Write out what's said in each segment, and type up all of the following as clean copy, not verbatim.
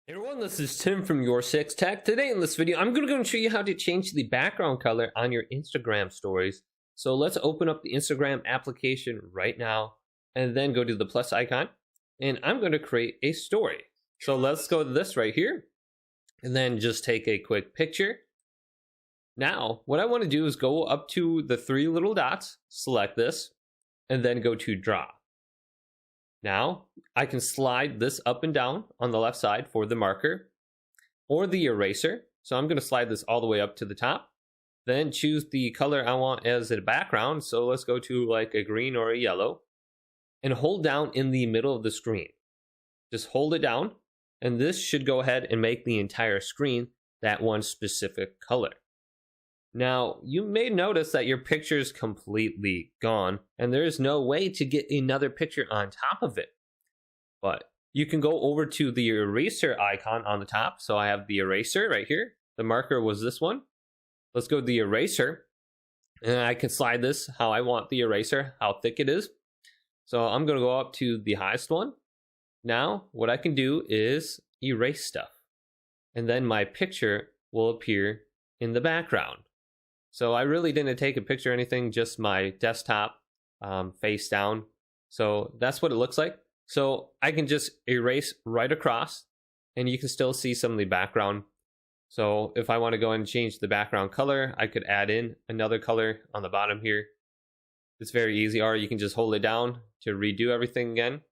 Hey everyone, this is Tim from YourSixTech. Today in this video, I'm going to go and show you how to change the background color on your Instagram stories. So let's open up the Instagram application right now and then go to the plus icon. And I'm going to create a story. So let's go to this right here and then just take a quick picture. Now, what I want to do is go up to the three little dots, select this, and then go to draw. Now, I can slide this up and down on the left side for the marker or the eraser. So I'm going to slide this all the way up to the top. Then choose the color I want as a background. So let's go to like a green or a yellow and hold down in the middle of the screen. Just hold it down and this should go ahead and make the entire screen that one specific color. Now, you may notice that your picture is completely gone and there is no way to get another picture on top of it. But you can go over to the eraser icon on the top. So I have the eraser right here. The marker was this one. Let's go to the eraser and I can slide this how I want the eraser, how thick it is. So I'm going to go up to the highest one. Now, what I can do is erase stuff and then my picture will appear in the background. So I really didn't take a picture or anything, just my desktop face down. So that's what it looks like. So I can just erase right across and you can still see some of the background. So if I want to go and change the background color, I could add in another color on the bottom here. It's very easy, or you can just hold it down to redo everything again.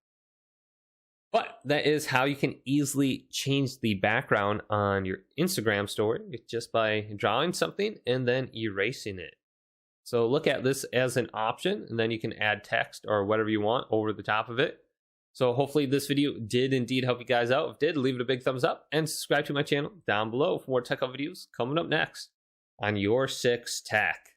But that is how you can easily change the background on your Instagram story just by drawing something and then erasing it. So look at this as an option and then you can add text or whatever you want over the top of it. So hopefully this video did indeed help you guys out. If it did, leave it a big thumbs up and subscribe to my channel down below for more tech videos coming up next on YourSixTech.